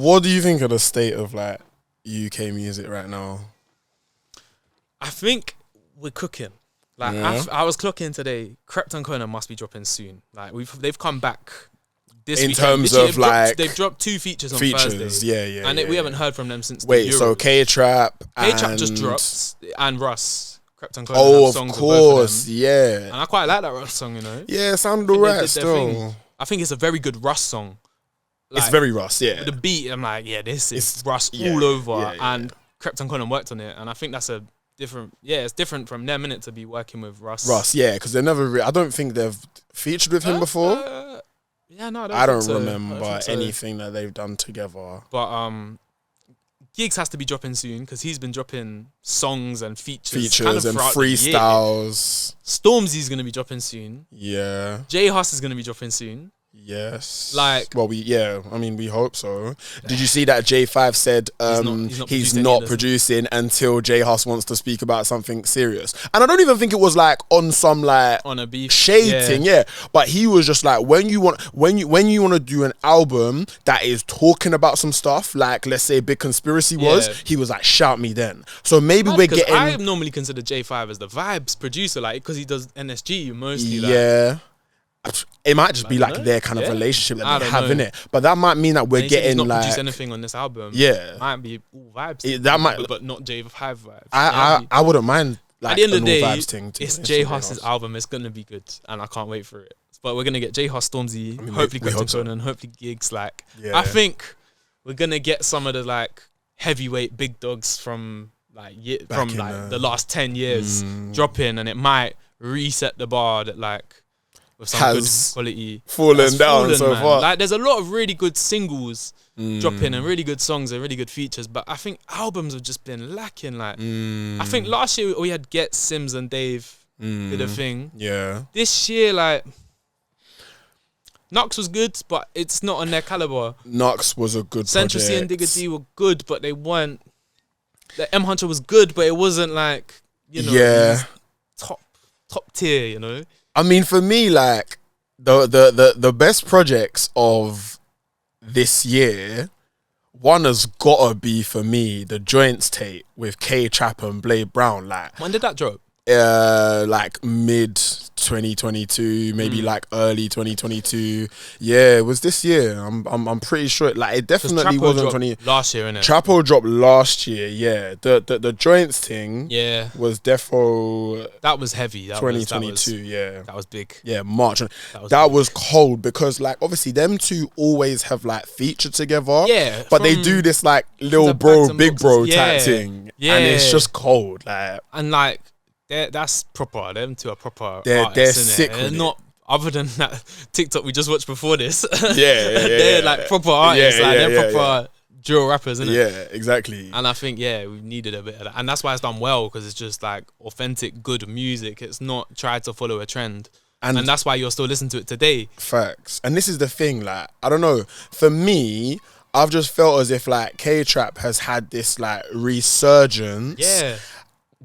What do you think of the state of like UK music right now? I think we're cooking. Like I was clocking today. Krept and Conan must be dropping soon. Like they've come back this in weekend. terms Literally, of like they've dropped 2 features on Thursday. Yeah, we haven't heard from them since. Wait, so K-Trap just dropped and Russ. Krept and Conan. Oh, of course, yeah. And I quite like that Russ song, you know. Yeah, it sounded alright still. I think it's a very good Russ song. Like, it's very Russ, yeah. The beat, I'm like, yeah, this is Russ all over. Yeah. And Krept and Conan worked on it, and I think that's a different. Yeah, it's different from them, innit, to be working with Russ. Yeah, because they never. I don't think they've featured with him before. Yeah, no, I don't remember anything that they've done together. But Gigs has to be dropping soon because he's been dropping songs and features kind of and freestyles. Stormzy's gonna be dropping soon. Yeah. J Hus is gonna be dropping soon. Yes. Like, well, we hope so. Did you see that J5 said he's not producing until J Hus wants to speak about something serious? And I don't even think it was like on some like on a beef shade thing, yeah. But he was just like, when you want to do an album that is talking about some stuff, like let's say Big Conspiracy he was like, shout me then. So maybe we're getting. I normally consider J5 as the vibes producer, like because he does NSG mostly. Yeah. It might just be like their kind of relationship that they have in it, but that might mean that we're getting not like produce anything on this album. Yeah, it might be all vibes. But not J5 vibes. I wouldn't mind. Like, at the end of the day, it's J Hus's album. It's gonna be good, and I can't wait for it. But we're gonna get J Hus, Stormzy, hopefully Krept and Conan, hopefully Gigs. Like I think we're gonna get some of the like heavyweight big dogs from like the last 10 years dropping, and it might reset the bar that like. With some good quality fallen down so far. Like there's a lot of really good singles dropping and really good songs and really good features, but I think albums have just been lacking. Like I think last year we had Get, Sims and Dave did a thing. Yeah. This year, like Knox was good, but it's not on their caliber. Knox was a good Central C and Digga D were good, but they weren't. The M Hunter was good, but it wasn't like top tier, you know. I mean, for me, like the best projects of this year, one has gotta be for me the Joints tape with K-Trap and Blade Brown. Like, when did that drop? Like mid 2022, maybe like early 2022. Yeah, it was this year. I'm pretty sure. Like, it definitely wasn't last year, innit? Trapo dropped last year. Yeah, the Joints thing. Yeah, was defo. That was heavy. 2022. Yeah, that was big. Yeah, March. That was cold because like obviously them two always have like featured together. Yeah, but they do this like little bro, big bro type thing. Yeah, and it's just cold. Like, and like. That's proper. Them two are proper. They're sick. They're not. Other than that TikTok we just watched before this. They're like proper artists. They're proper drill rappers, isn't it? Yeah, exactly. And I think we needed a bit of that, and that's why it's done well because it's just like authentic, good music. It's not tried to follow a trend, and that's why you're still listening to it today. Facts. And this is the thing. Like, I don't know. For me, I've just felt as if like K-Trap has had this like resurgence. Yeah.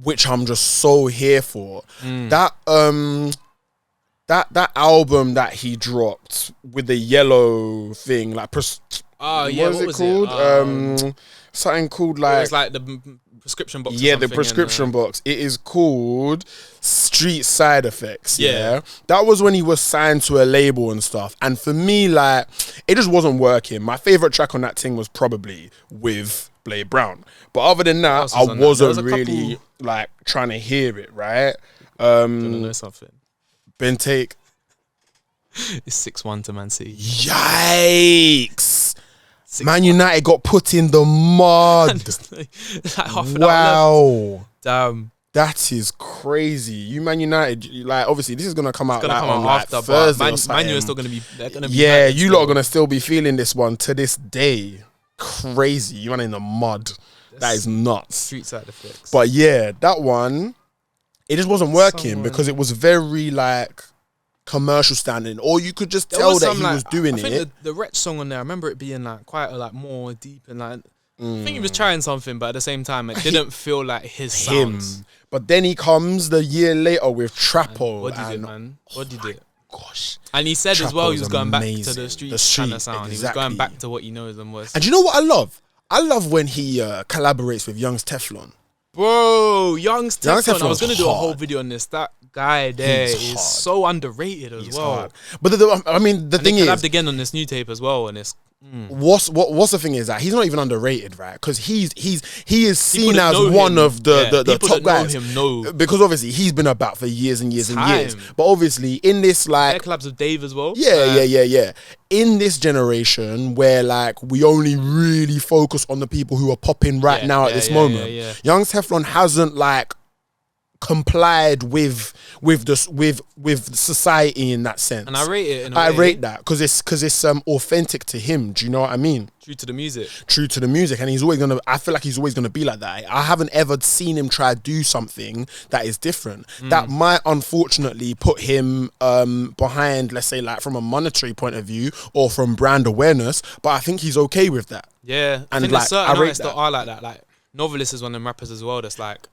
Which I'm just so here for. That album that he dropped with the yellow thing, like what was it called? Something called like it's like the prescription box. Yeah, the prescription box. It is called Street Side Effects. Yeah, that was when he was signed to a label and stuff. And for me, like, it just wasn't working. My favorite track on that thing was probably with Blade Brown. But other than that, I wasn't really like trying to hear it, right? Do you want to know something? Bentake. It's 6-1 to Man City. Yikes! Man United got put in the mud. Wow. Damn. That is crazy. You Man United, like, obviously this is gonna come out on after, like Thursday. Man U is still gonna be. Yeah, you lot are gonna still be feeling this one to this day. Crazy. You went in the mud. That is nuts. Street Side Effects. But yeah, that one, it just wasn't working because it was very like commercial standing, or you could just tell that he was doing it. I think the Wretch song on there, I remember it being like quite like more deep and like I think he was trying something, but at the same time it didn't feel like his sound. But then he comes the year later with Trapo. What did it, man? What did it? gosh. And he said as well he was going back to the street kind of sound. Exactly. He was going back to what he knows and was. And you know what I love? I love when he collaborates with Young's Teflon. Bro, Young's Teflon. I was going to do a whole hard. video on this. That guy there He's is hard. so underrated as well. Hard. But I mean, the thing he is, collabed again on this new tape as well, and it's what's the thing is that he's not even underrated, right? Because he is seen as know one him. of the People top that guys. know him. Because obviously he's been about for years and years and years. Time. But obviously in this Their like collabs with Dave as well. yeah. In this generation where like we only really focus on the people who are popping right now at this moment, Young's Teflon hasn't like complied with society in that sense, and I rate it. In a I way. rate that because it's authentic to him. Do you know what I mean? True to the music. True to the music, and he's always gonna. I feel like he's always gonna be like that. I haven't ever seen him try to do something that is different. That might unfortunately put him behind, let's say, like from a monetary point of view or from brand awareness. But I think he's okay with that. Yeah, I And think like, there's certain I rate artists that are like that. Like Novelist is one of them rappers as well. That's like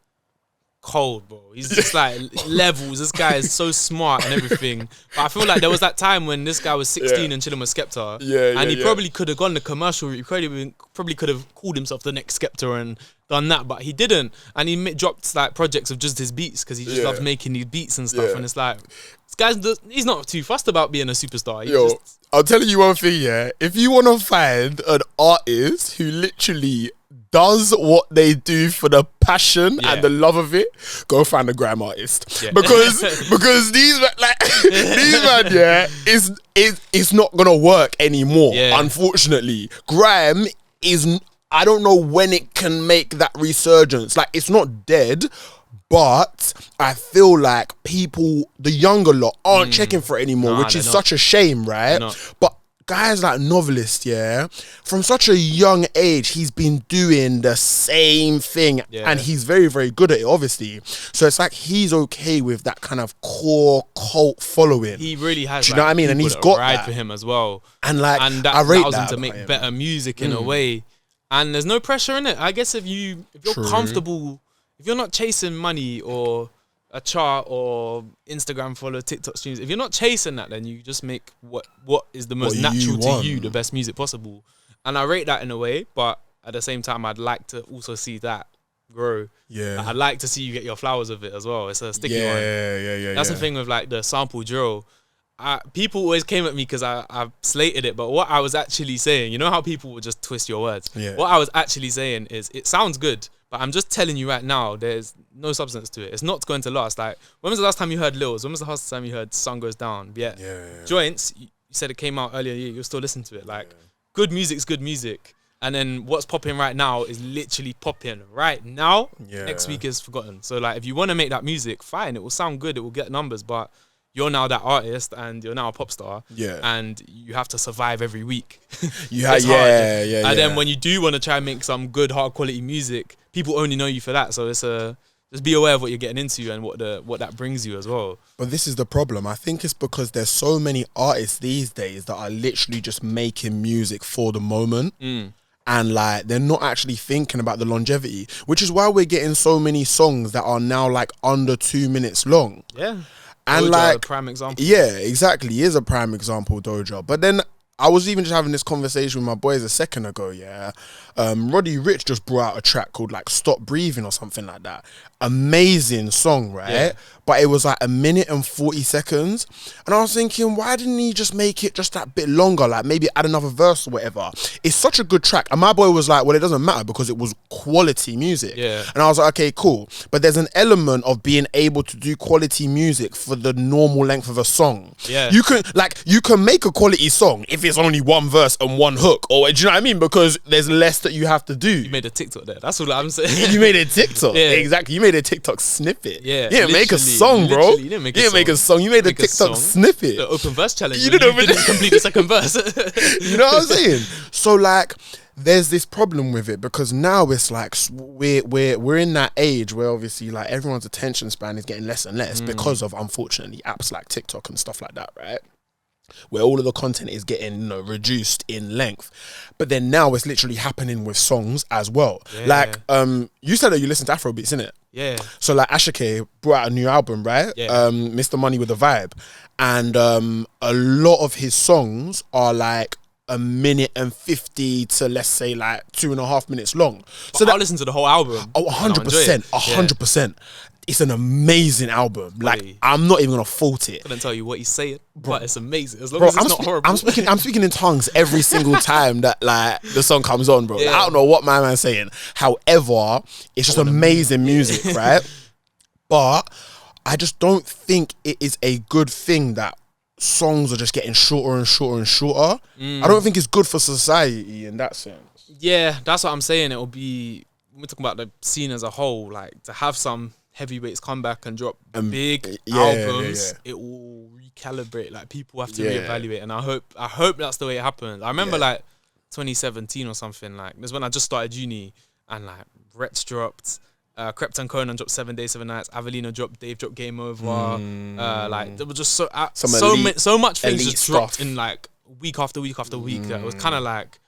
cold, bro. He's just like levels. This guy is so smart and everything. But I feel like there was that time when this guy was 16 and chilling with Skepta. And he probably could have gone the commercial route. He probably could have called himself the next Skepta and done that, but he didn't. And he dropped like projects of just his beats because he just loves making these beats and stuff. And it's like, this guy's he's not too fussed about being a superstar. I'm telling you one thing, yeah. If you want to find an artist who literally does what they do for the passion and the love of it, go find a grime artist. Because these man, it's not gonna work anymore. Unfortunately, grime is. I don't know when it can make that resurgence. Like, it's not dead. But I feel like people, the younger lot, aren't checking for it anymore, which is such a shame, right? But guys like Novelist, from such a young age, he's been doing the same thing, and he's very, very good at it, obviously. So it's like he's okay with that kind of core cult following. He really has. Do you know what I mean? And he's got ride that for him as well, and like and that I rate allows him that to make better music in a way. And there's no pressure in it. I guess if you're comfortable. If you're not chasing money or a chart or Instagram follow, TikTok streams, if you're not chasing that, then you just make what is the most natural to you, the best music possible. And I rate that in a way, but at the same time, I'd like to also see that grow. Yeah. I'd like to see you get your flowers of it as well. It's a sticky one. Yeah. That's the thing with like the sample drill. People always came at me because I slated it, but what I was actually saying, you know how people would just twist your words? What I was actually saying is, it sounds good, but I'm just telling you right now, there's no substance to it. It's not going to last. Like, when was the last time you heard Lils? When was the last time you heard Sun Goes Down? Joints, you said it came out earlier, you'll still listen to it. Like, good music's good music. And then what's popping right now is literally popping right now. Next week is forgotten. So, like, if you want to make that music, fine. It will sound good. It will get numbers. But you're now that artist and you're now a pop star. And you have to survive every week. And then when you do want to try and make some good, hard quality music, people only know you for that. So it's just be aware of what you're getting into and what that brings you as well. But this is the problem. I think it's because there's so many artists these days that are literally just making music for the moment. And like, they're not actually thinking about the longevity, which is why we're getting so many songs that are now like under 2 minutes long. And Doja, like, a prime example. Yeah, exactly. He is a prime example, Doja. But then I was even just having this conversation with my boys a second ago, Roddy Ricch just brought out a track called like Stop Breathing or something like that. Amazing song, right? But it was like 1 minute and 40 seconds. And I was thinking, why didn't he just make it just that bit longer? Like maybe add another verse or whatever. It's such a good track. And my boy was like, well, it doesn't matter because it was quality music. And I was like, okay, cool. But there's an element of being able to do quality music for the normal length of a song. You can make a quality song if it's only one verse and one hook. Or do you know what I mean? Because there's less that you have to do. You made a TikTok there. That's what I'm saying. You made a TikTok. Exactly. You made a TikTok snippet. You didn't make a song, bro. You didn't make a song. You made a TikTok snippet. The open verse challenge. You didn't complete the second verse. You know what I'm saying? So like, there's this problem with it because now it's like we're in that age where obviously like everyone's attention span is getting less and less because of, unfortunately, apps like TikTok and stuff like that, right? Where all of the content is getting reduced in length. But then now it's literally happening with songs as well. Like, you said that you listen to Afrobeats, innit? Yeah. So like Ashake brought out a new album, right? Yeah. Mr. Money with a Vibe. And a lot of his songs are like 1:50 to, let's say, like 2.5 minutes long. So I'll listen to the whole album. Oh, 100%. 100%. It's an amazing album. Like, I'm not even gonna fault it. I couldn't tell you what he's saying, but it's amazing. As long as it's not horrible. I'm speaking in tongues every single time that like the song comes on, bro. Yeah. Like, I don't know what my man's saying. However, it's just amazing music, right? But I just don't think it is a good thing that songs are just getting shorter and shorter and shorter. I don't think it's good for society in that sense. Yeah, that's what I'm saying. It'll be, we're talking about the scene as a whole, like to have some heavyweights come back and drop big albums, it will recalibrate. Like people have to reevaluate, and I hope that's the way it happens. I remember like 2017 or something. Like that's when I just started uni, and like Rets dropped, Krept and Conan dropped 7 Days 7 Nights, Avelino dropped, Dave dropped Game Over. Like there was just so much things just dropped in like week after week after week. That it was kind of like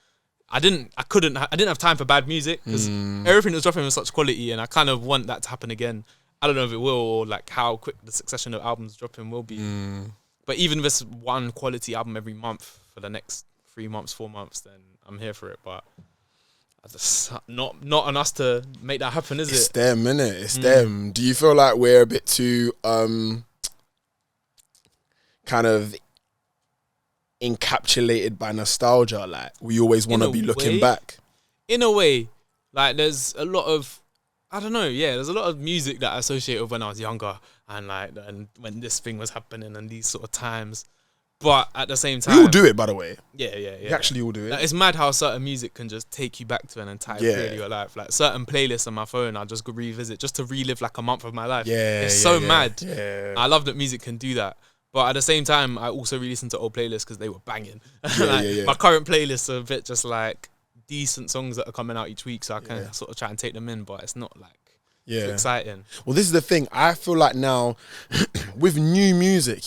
I didn't have time for bad music because everything that was dropping was such quality, and I kind of want that to happen again. I don't know if it will, or like how quick the succession of albums dropping will be. But even if it's one quality album every month for the next 3 months, 4 months, then I'm here for it. But I just not on us to make that happen, is it? It's them, innit? It's them. Do you feel like we're a bit too kind of encapsulated by nostalgia? Like we always want to be looking back. In a way, like there's a lot of, I don't know, there's a lot of music that I associate with when I was younger, and like and when this thing was happening and these sort of times. But at the same time, we all do it, by the way. Yeah. We actually all do it. Like, it's mad how certain music can just take you back to an entire period of your life. Like certain playlists on my phone, I just go revisit just to relive like a month of my life. It's so mad. Yeah. I love that music can do that. But at the same time, I also re-listen to old playlists because they were banging. My current playlists are a bit just like decent songs that are coming out each week, so I can sort of try and take them in, but it's not like too exciting. Well, this is the thing. I feel like now with new music,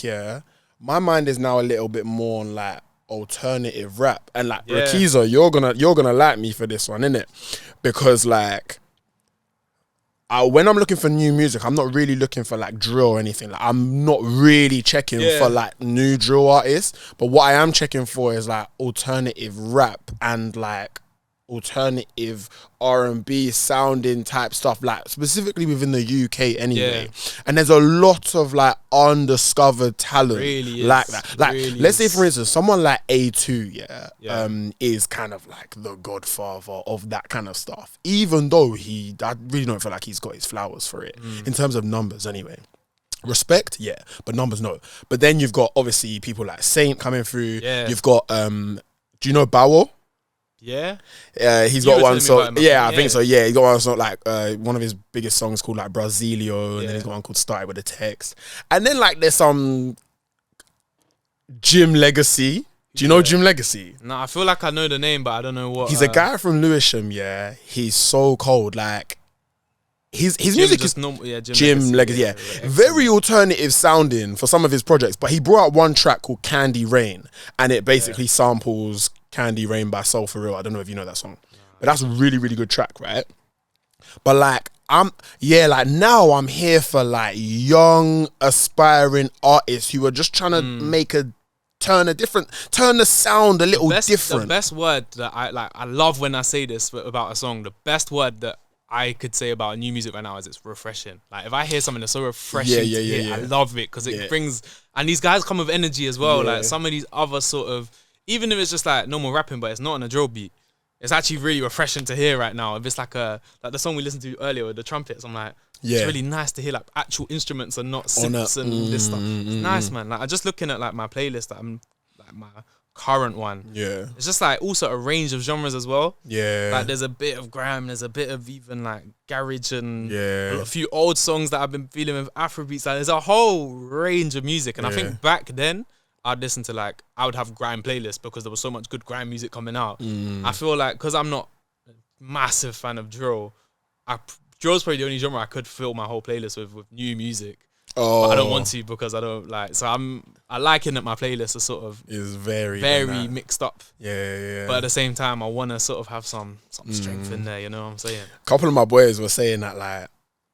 my mind is now a little bit more on like alternative rap, and like Rakiza, you're gonna like me for this one, innit? Because like when I'm looking for new music, I'm not really looking for like drill or anything. Like I'm not really checking for like new drill artists, but what I am checking for is like alternative rap and like alternative R&B sounding type stuff, like specifically within the UK anyway. And there's a lot of like undiscovered talent like that. Like let's say for instance, someone like A2 is kind of like the godfather of that kind of stuff, even though I really don't feel like he's got his flowers for it in terms of numbers anyway. Respect, but numbers no. But then you've got obviously people like Saint coming through. You've got do you know Bow? He's got one song. I think so. He got one song like one of his biggest songs called like Brasilio, and then he's got one called Started with a Text. And then like there's some Jim Legacy. Do you know Jim Legacy? No, I feel like I know the name, but I don't know what. He's a guy from Lewisham. He's so cold. Like his music is Jim Legacy. Very alternative sounding for some of his projects. But he brought out one track called Candy Rain, and it basically samples Candy Rain by Soul For Real. I don't know if you know that song, but that's a really, really good track, right? But like like now I'm here for like young aspiring artists who are just trying to turn the sound a little different. The best word that I love when I say this about a song, the best word that I could say about new music right now is it's refreshing. Like if I hear something that's so refreshing to hear, I love it because it brings, and these guys come with energy as well. Like some of these other sort of, even if it's just like normal rapping, but it's not on a drill beat, it's actually really refreshing to hear right now. If it's like the song we listened to earlier with the trumpets, I'm like, it's really nice to hear like actual instruments and not synths and this stuff. It's nice, man. Like I'm just looking at like my playlist that I'm like my current one. It's just like also a range of genres as well. Like there's a bit of grime, there's a bit of even like garage and a few old songs that I've been feeling with Afrobeats. Like there's a whole range of music, and I think back then I'd listen to like, I would have grime playlists because there was so much good grime music coming out. I feel like because I'm not a massive fan of drill, drill's probably the only genre I could fill my whole playlist with new music. But I don't want to because I don't like. So I liken that my playlist is sort of very mixed up. But at the same time, I want to sort of have some strength in there. You know what I'm saying? A couple of my boys were saying that like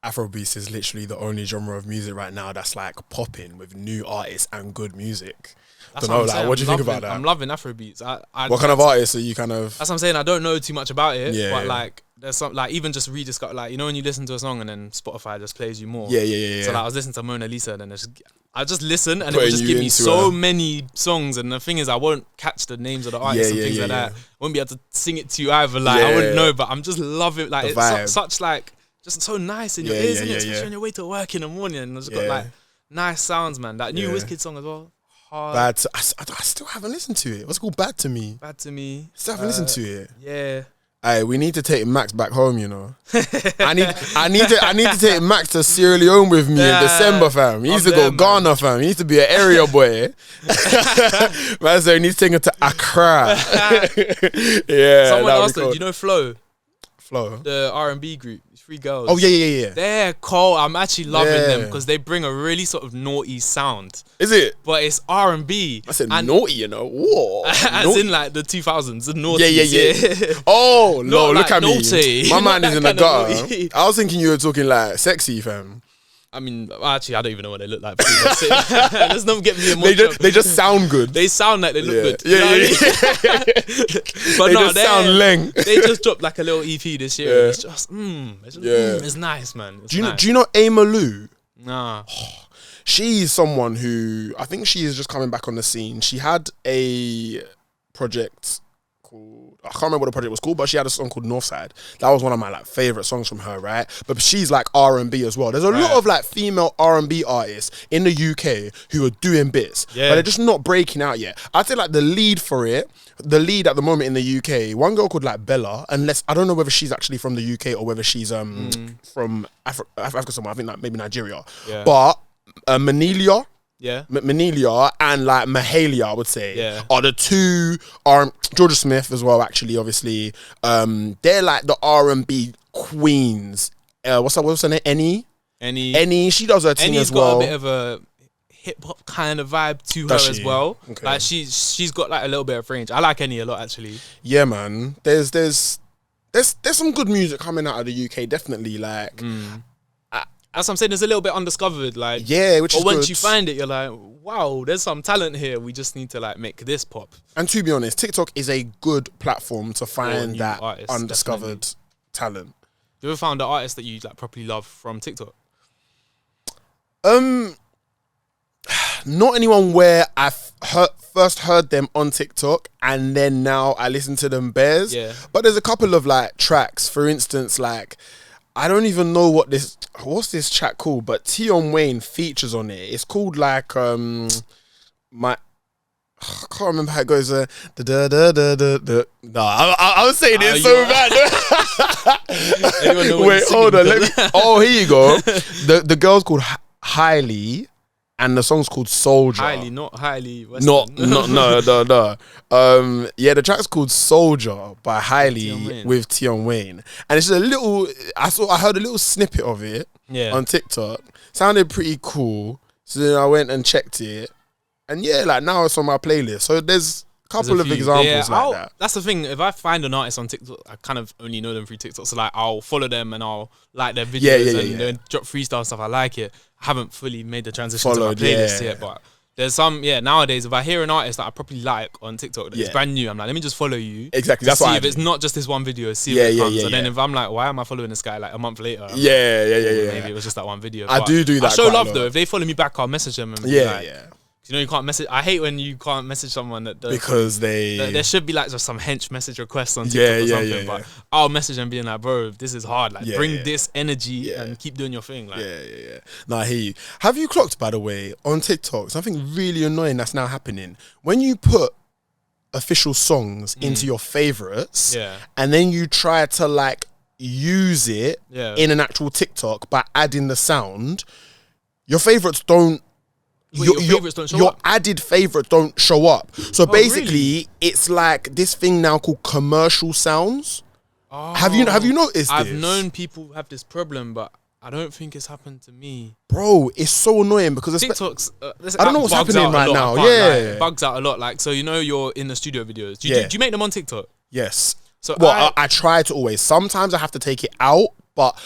Afrobeats is literally the only genre of music right now that's like popping with new artists and good music. That's Don't know, what I'm like, what do you think loving, about that? I'm loving Afrobeats. What kind of artists are you kind of? That's what I'm saying. I don't know too much about it, Yeah, but yeah. like there's some like even just rediscover, like, you know, when you listen to a song and then Spotify just plays you more. Yeah. So like I was listening to Mona Lisa and then I just listen and it Putting would just you give me into so her. many songs, and the thing is I won't catch the names of the artists and things like that. Won't be able to sing it to you either. Like I wouldn't know, but I'm just loving like The it's vibe. such like just so nice in your Yeah, ears, yeah, isn't it? yeah, Especially yeah. on your way to work in the morning, and it's got like nice sounds, man. That new Yeah. Wizkid song as well. Hard. I still haven't listened to it. What's it called? Bad to Me. Bad to Me. Still haven't listened to it. Yeah. Hey, we need to take Max back home, you know. I need to take Max to Sierra Leone with me in December, fam. He needs to go Ghana, fam. He needs to be an area boy. Man, so he needs to take him to Accra. Yeah. Someone that'd asked be her, cool. do you know Flo, Flow. the R&B group, 3 girls? Oh yeah. They're cold. I'm actually loving Yeah. them because they bring a really sort of naughty sound, Is it? but it's R&B. I said and naughty, you know. Whoa. as Naughty. in like the 2000s, the naughty. Yeah. Oh no! Not Look like at naughty. me. My Not mind is that in the kind of gutter. naughty. I was thinking you were talking like sexy, fam. I mean, actually, I don't even know what they look like. Let's not get me emotional. They just sound good. They sound like they look good. Yeah, You know yeah. what I mean? But They no, just sound leng. They just dropped like a little EP this year. Yeah. It's just, it's nice, man. It's Do you know? nice. Do you know Ama Lou? Nah. She's someone who I think she is just coming back on the scene. She had a project called, I can't remember what the project was called, but she had a song called Northside. That was one of my like favorite songs from her, right? But she's like R&B as well. There's a lot of like female R&B artists in the UK who are doing bits, but they're just not breaking out yet. I'd say like the lead at the moment in the UK, one girl called like Bella, unless I don't know whether she's actually from the UK or whether she's from Africa somewhere. I think like maybe Nigeria, but Manelia. Yeah. Manelia and like Mahalia, I would say, are the two. Georgia Smith as well, actually, obviously. They're like the R&B queens. What's her name? Any. She does her thing as well. Got a bit of a hip hop kind of vibe to her as well. Okay. Like she's got like a little bit of range. I like Any a lot, actually. Yeah, man. There's some good music coming out of the UK, definitely. Like. That's what I'm saying. There's a little bit undiscovered, like which is once good. you find it, you're like, wow, there's some talent here. We just need to like make this pop. And to be honest, TikTok is a good platform to find that artists, undiscovered talent. Have you ever found an artist that you like properly love from TikTok? Not anyone where I first heard them on TikTok and then now I listen to them bears. Yeah. But there's a couple of like tracks, for instance, like I don't even know what's this track called, but Tion Wayne features on it. It's called like I can't remember how it goes. No, I was saying it so bad. Wait, hold on. Oh, here you go. The girl's called Hailey, and the song's called Soldier. Highly, not highly. No. Yeah, the track's called Soldier by Hailey with Tion Wayne, and it's just a little. I heard a little snippet of it on TikTok. Sounded pretty cool, so then I went and checked it, and like now it's on my playlist. So there's a couple of examples like that. That's the thing. If I find an artist on TikTok, I kind of only know them through TikTok. So like, I'll follow them and I'll like their videos and they drop freestyle stuff. I like it. I haven't fully made the transition to my playlist yet, but there's some nowadays if I hear an artist that I properly like on TikTok that's brand new, I'm like, let me just follow you. Exactly. That's why if it's not just this one video, see if it comes. And then if I'm like, why am I following this guy like a month later? Maybe it was just that one video. I do that. I show love though. If they follow me back, I'll message them and you know, you can't message. I hate when you can't message someone that does, because there should be like just some hench message requests on TikTok or something. But I'll message them being like, bro, this is hard. Like, bring this energy and keep doing your thing. Like, No, I hear you. Have you clocked, by the way, on TikTok, something really annoying that's now happening? When you put official songs into your favorites, and then you try to like use it in an actual TikTok by adding the sound, your favorites don't. Your added favorites don't show up. So basically, it's like this thing now called commercial sounds. Oh, have you noticed this? I've known people have this problem, but I don't think it's happened to me. Bro, it's so annoying because TikTok's I don't know what's happening right now. It bugs out a lot. Like, so you know, you're in the studio videos. Do you make them on TikTok? Yes. So I try to always. Sometimes I have to take it out, but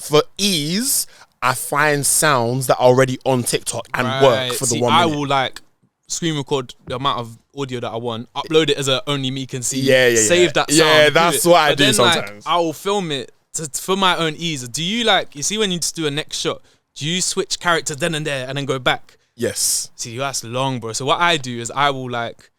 for ease, I find sounds that are already on TikTok and work for the 1 minute. I will like screen record the amount of audio that I want, upload it as a only me can see, save that sound. Yeah, that's what I do then, sometimes. Like, I will film it for my own ease. Do you like, you see when you just do a next shot, do you switch characters then and there and then go back? Yes. See, that's long, bro. So what I do is I will like,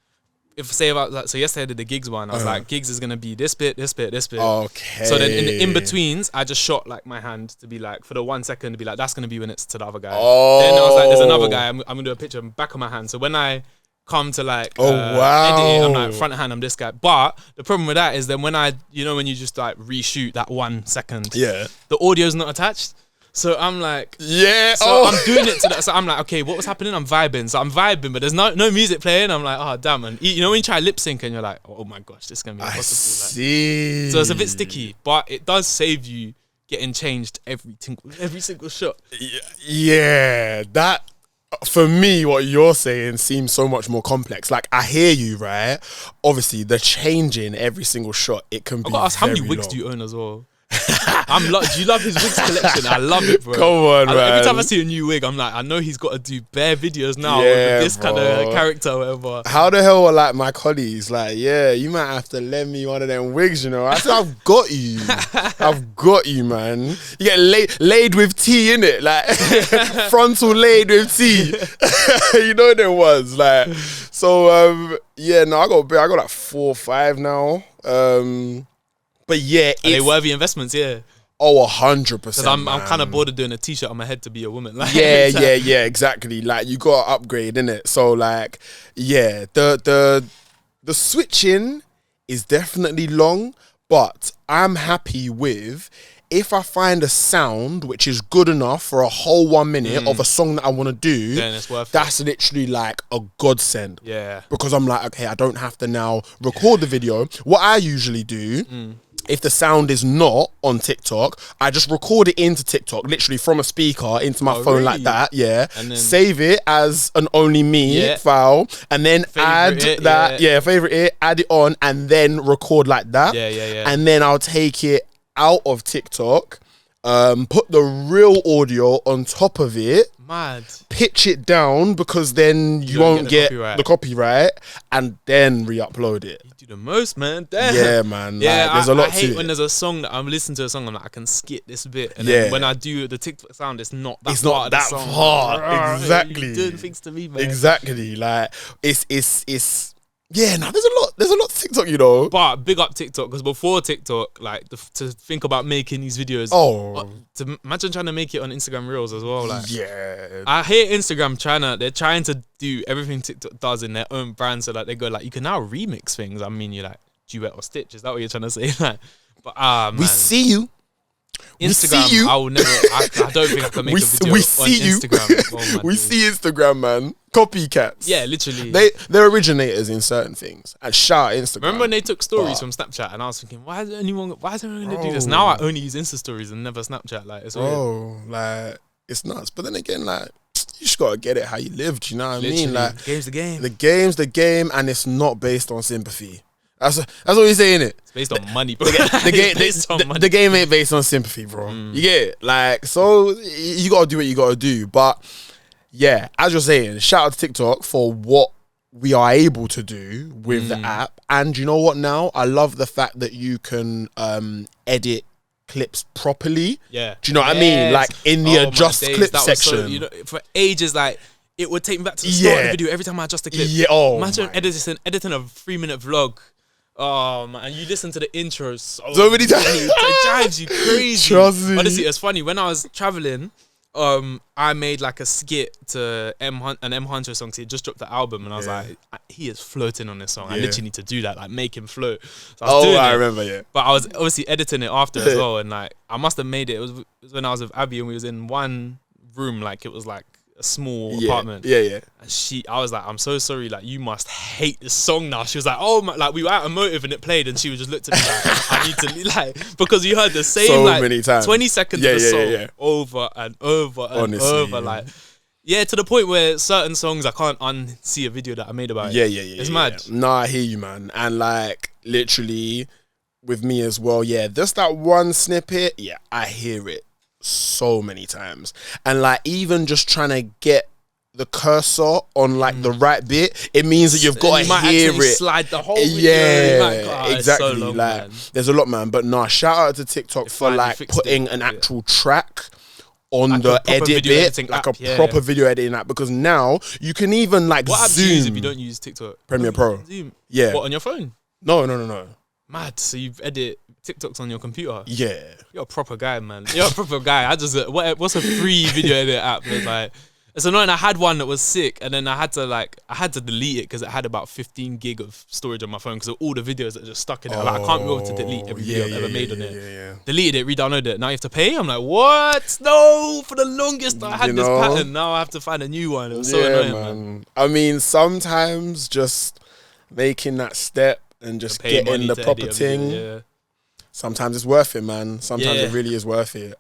if say about like, so yesterday I did the gigs one, I was like, gigs is gonna be this bit, this bit, this bit. Okay. So then in the in-betweens, I just shot like my hand to be like, for the 1 second to be like, that's gonna be when it's to the other guy. Oh. Then I was like, there's another guy, I'm gonna do a picture back of my hand. So when I come to like edit it, I'm like, front hand, I'm this guy. But the problem with that is then when I, you know, when you just like reshoot that 1 second, the audio's not attached. So I'm like, I'm doing it to that. So I'm like, okay, what was happening? I'm vibing. So I'm vibing, but there's no music playing. I'm like, oh damn. And you know when you try lip sync and you're like, oh my gosh, this is gonna be impossible. See. So it's a bit sticky, but it does save you getting changed every single shot. Yeah, that for me, what you're saying seems so much more complex. Like I hear you, right? Obviously, the changing every single shot, it can be. I got to ask, how many wigs do you own as well? Do you love his wigs collection? I love it, bro. Come on, man. Every time I see a new wig, I'm like, I know he's got to do bare videos now with this kind of character or whatever. How the hell are like my colleagues like, you might have to lend me one of them wigs, you know? I said, I've got you. I've got you, man. You get laid with tea, in it, like frontal laid with tea. You know there was like, so I got like 4 or 5 now. But yeah, are they worthy investments? Yeah. Oh, 100%. Because I'm kind of bored of doing a t-shirt on my head to be a woman. Like, yeah, exactly. Like you got to upgrade, innit? So like, yeah, the switching is definitely long, but I'm happy with if I find a sound which is good enough for a whole 1 minute of a song that I want to do, then it's worth that's literally like a godsend. Yeah. Because I'm like, okay, I don't have to now record the video. What I usually do, if the sound is not on TikTok, I just record it into TikTok, literally from a speaker into my phone like that, and then save it as an only me file, and then favorite favorite it, add it on, and then record like that. And then I'll take it out of TikTok, put the real audio on top of it, pitch it down because then you won't get the copyright, and then re-upload it. You do the most, man. Damn. Yeah, man. Yeah, like, there's a lot I hate to when it. there's a song that I'm listening to a song, I'm like, I can skip this bit, and then when I do the TikTok sound, it's not that part of the song. Exactly. You're doing things to me, man. Exactly. Like it's yeah, no, there's a lot to TikTok, you know. But big up TikTok, because before TikTok, like to think about making these videos. To imagine trying to make it on Instagram Reels as well. Like, I hear Instagram they're trying to do everything TikTok does in their own brand, so that they go like, you can now remix things. I mean, you like duet or stitch. Is that what you're trying to say? Like, but man, we see you. Instagram, see you. I will never. I don't think I can make a video on Instagram. We see Instagram, man. Copycats. Yeah, literally. They're originators in certain things. And shout out Instagram. Remember when they took stories from Snapchat, and I was thinking, why is anyone going to do this? Now I only use Insta stories and never Snapchat. Like, it's weird. Like it's nuts. But then again, like, you just gotta get it how you lived. You know what I mean? Like, game's the game. The game's the game, and it's not based on sympathy. That's what you're saying, it. It's based on money, bro. The game ain't based on sympathy, bro. You get it? Like, so you gotta do what you gotta do. But yeah, as you're saying, shout out to TikTok for what we are able to do with the app. And you know what now? I love the fact that you can edit clips properly. Yeah. Do you know what I mean? Like in the adjust clip section. So, you know, for ages, like, it would take me back to the start of the video every time I adjust a clip. Yeah. Imagine editing a 3-minute vlog. Oh man, and you listen to the intro so many times. It drives you crazy. Trust me. Honestly, it's funny. When I was traveling, I made like a skit to an M Hunter song. So he just dropped the album, and I was like, he is floating on this song. I literally need to do that, like make him float. So I remember, But I was obviously editing it after as well, and like I must have made it. It was when I was with Abby, and we was in one room, like it was like a small apartment. And I was like, I'm so sorry, like you must hate this song now. She was like, oh my, like we were out of motive and it played, and she was just looked at me like, I need to like, because you heard the same so like many times. 20 seconds of the song over and over and honestly, over, like to the point where certain songs I can't unsee a video that I made about it. It's mad. Nah, I hear you, man. And like literally with me as well, just that one snippet, I hear it so many times. And like even just trying to get the cursor on like the right bit, it means that you've got to hear it. Slide the whole video. Yeah, exactly. So long, like man. there's a lot, man. But nah, shout out to TikTok for like putting an actual track on like the edit bit, like a proper video editing app. Because now you can even like what zoom. What app do you use if you don't use TikTok? Premiere Pro. Zoom. Yeah. What, on your phone? No. Mad. So you edit TikToks on your computer? Yeah. You're a proper guy, man. You're a proper guy. I just what's a free video edit app? It's like, it's annoying. I had one that was sick, and then I had to delete it because it had about 15 gig of storage on my phone because of all the videos that are just stuck in it. Like, I can't be able to delete every video I've ever made on it. Yeah. Deleted it, re-downloaded it. Now you have to pay. I'm like, what? No! For the longest, I had this pattern. Now I have to find a new one. It was so annoying, man. I mean, sometimes just making that step and just getting the proper thing. Sometimes it's worth it, man. Sometimes it really is worth it.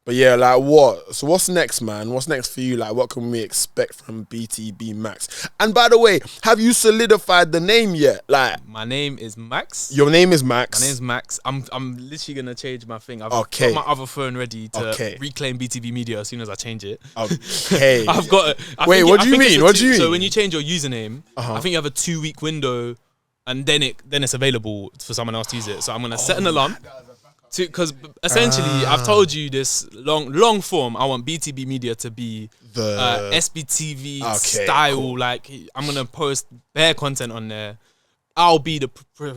But yeah, like what? So what's next, man? What's next for you? Like, what can we expect from BTB Max? And by the way, have you solidified the name yet? Like, my name is Max. Your name is Max. My name's Max. I'm literally gonna change my thing. I've got my other phone ready to reclaim BTB Media as soon as I change it. Okay. I've got. Wait, what do you mean? What do you mean? So when you change your username, I think you have a 2-week window, and then it's available for someone else to use it. So I'm gonna set an alarm. Because essentially, I've told you this long form. I want BTB Media to be the SBTV style. Cool. Like, I'm gonna post bare content on there. I'll be the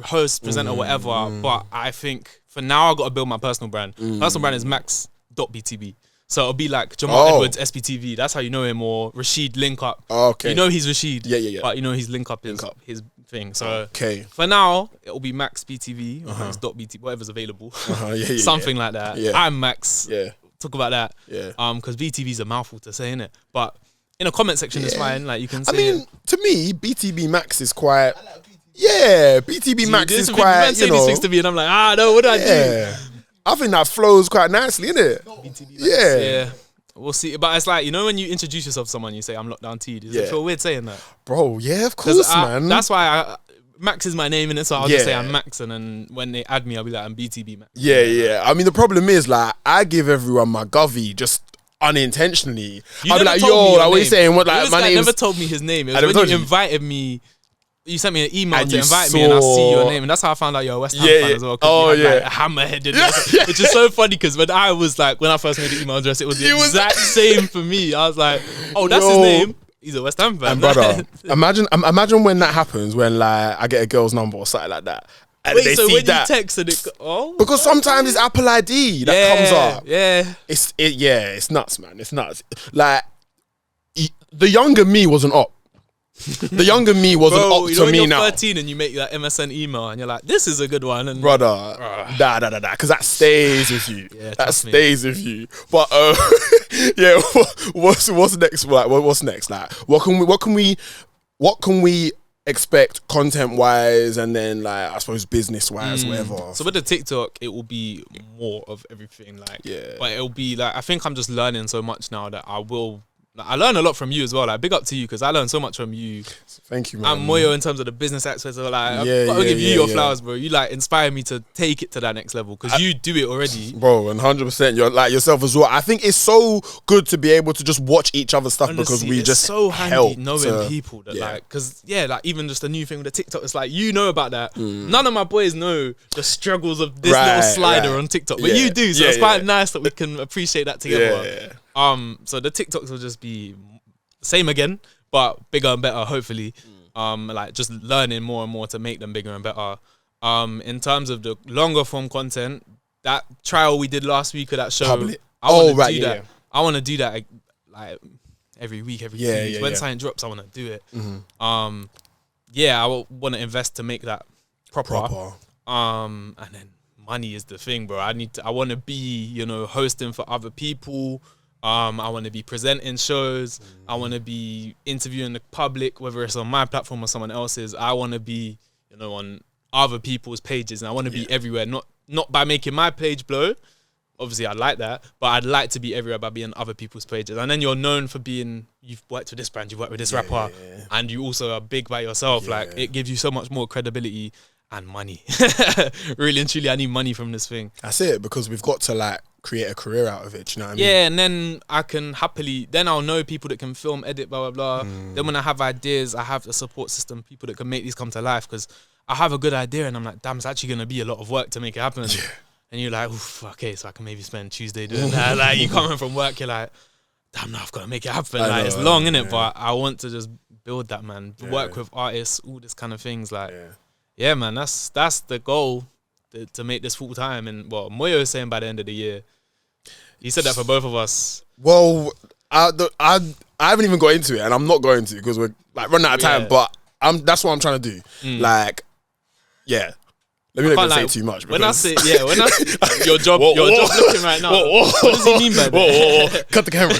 host, presenter, whatever. But I think for now, I got to build my personal brand. Personal brand is max.btb. So it'll be like Jamal Edwards, SBTV. That's how you know him. Or Rashid Link Up. Okay. You know he's Rashid. Yeah. But you know his Link Up is his thing. So for now, it'll be Max BTV or Max.BTV, whatever's available. Something like that. Yeah. I'm Max. Yeah. Talk about that. Yeah. Because BTV is a mouthful to say, innit? But in a comment section, it's fine. Like, you can say. I mean, to me, BTB Max is quite. Yeah, BTB Max is quite. You know, these things to me, and I'm like, no, what do I do? I think that flows quite nicely, innit? BTB Max. Yeah. We'll see. But it's like, you know, when you introduce yourself to someone, you say, I'm lockdownT. Does it feel weird saying that? Bro, yeah, of course, man. That's why Max is my name, and so I'll just say I'm Max, and then when they add me, I'll be like, I'm BTB Max. Yeah. I mean, the problem is, like, I give everyone my govy just unintentionally. I'll be like, yo, like, what are you saying? What, like, my name never told me his name. It was when you invited me. You sent me an email to invite me, and I see your name, and that's how I found out you're a West Ham fan as well. Oh, you had, like, hammerheaded, which is so funny because when I first made the email address, it was the exact same for me. I was like, oh, that's his name. He's a West Ham fan. And brother, imagine when that happens, when like I get a girl's number or something like that. And wait, so when you text and because sometimes it's Apple ID that comes up. Yeah, it's nuts, man. It's nuts. Like the younger me wasn't up. The younger me wasn't up to me now. 13 and you make that MSN email and you're like, this is a good one. And brother, because that stays with you. That stays with you. But yeah, what's next? Like, what's next? Like, what can we expect content wise, and then like I suppose business wise, whatever. So with the TikTok, it will be more of everything. Like, but it'll be like, I think I'm just learning so much now that I learn a lot from you as well. Like, big up to you because I learned so much from you. Thank you, man. And Moyo in terms of the business aspects. So like, I'll give you your flowers, bro. You like inspire me to take it to that next level because you do it already, bro. 100%. You're like yourself as well. I think it's so good to be able to just watch each other's stuff. Honestly, because we just so handy knowing people that like, because like even just a new thing with the TikTok. It's like, you know about that. None of my boys know the struggles of this little slider on TikTok, but you do. So it's quite nice that we can appreciate that together. So the TikToks will just be same again, but bigger and better, hopefully. Like just learning more and more to make them bigger and better. In terms of the longer form content, that trial we did last week of that show, I want to do that. I want to do that like every week, every 2 weeks. When something drops, I want to do it. I want to invest to make that proper. And then money is the thing, bro. I want to be, hosting for other people. I want to be presenting shows. I want to be interviewing the public, whether it's on my platform or someone else's. I want to be, on other people's pages, and I want to be everywhere. Not by making my page blow. Obviously, I'd like that, but I'd like to be everywhere by being on other people's pages. And then you're known for you've worked with this brand, you've worked with this rapper, and you also are big by yourself. Like, it gives you so much more credibility. and money. Really and truly, I need money from this thing. That's it, because we've got to like create a career out of it. Do you know what I mean? Yeah, and then I can happily, then I'll know people that can film, edit, blah, blah, blah. Then when I have ideas, I have a support system, people that can make these come to life, because I have a good idea and I'm like, damn, it's actually going to be a lot of work to make it happen. Yeah. And you're like, oof, okay, so I can maybe spend Tuesday doing that. Like, you come in from work, you're like, damn, now I've got to make it happen. Like, it's long, innit? But I want to just build that, man. Work with artists, all this kind of things. Like, yeah, man, that's the goal, to make this full time. And what Moyo is saying by the end of the year, he said that for both of us. Well, I haven't even got into it, and I'm not going to, because we're like running out of time. But that's what I'm trying to do. Like, yeah. Let me not even say too much. When I say, your job looking right now. What does he mean by that? Cut the camera.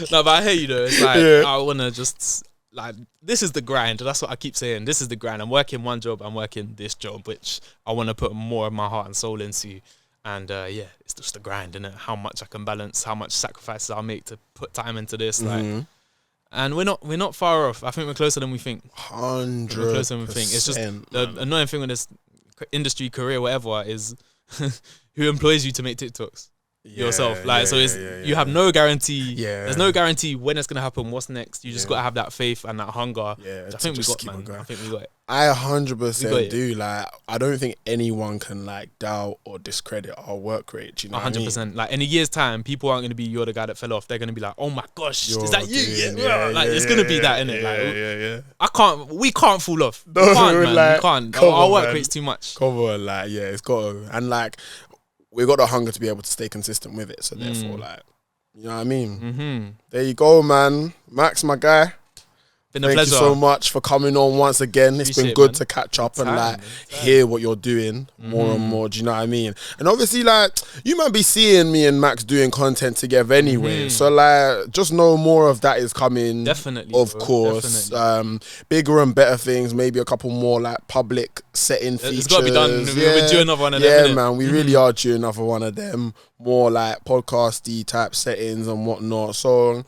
No, but I hear you though. It's like, I want to just, like, this is the grind. That's what I keep saying. This is the grind. I'm working one job. I'm working this job, which I want to put more of my heart and soul into. And it's just the grind, innit? How much I can balance, how much sacrifices I'll make to put time into this. Like, and we're not far off. I think we're closer than we think. 100%. We're closer than we think. It's just the annoying thing with this industry, career, whatever, is who employs you to make TikToks? Yourself. Like, so you have no guarantee. There's no guarantee when it's gonna happen, what's next. You just gotta have that faith and that hunger. I think we got, man. I think we got it. I 100% do. Like, I don't think anyone can like doubt or discredit our work rate. Do you know 100%. What I mean? Like, in a year's time, people aren't gonna be, you're the guy that fell off. They're gonna be like, oh my gosh, is that you? It's gonna be that, innit? Like, we can't fall off. We can't, man. Like, we can't. Our work rate's too much. Come on, like, it's got to. And like, we got the hunger to be able to stay consistent with it. So therefore, like, you know what I mean? There you go, man. Max, my guy. Been a pleasure. Thank you so much for coming on once again. It's been good to catch up and like hear what you're doing more and more. Do you know what I mean? And obviously, like, you might be seeing me and Max doing content together anyway. So like, just know more of that is coming. Definitely, of course. Definitely. Bigger and better things. Maybe a couple more like public setting features. It's got to be done. We're due another one of them. Yeah, man. We really are due another one of them. More like podcasty type settings and whatnot. So.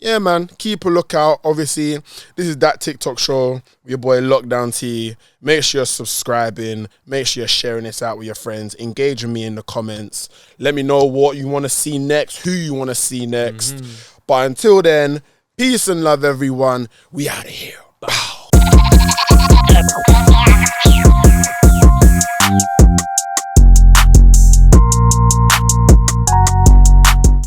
Yeah, man, keep a lookout. Obviously, this is That TikTok Show with your boy lockdownT. Make sure you're subscribing. Make sure you're sharing this out with your friends. Engage with me in the comments. Let me know what you want to see next, who you want to see next. But until then, peace and love, everyone. We out of here.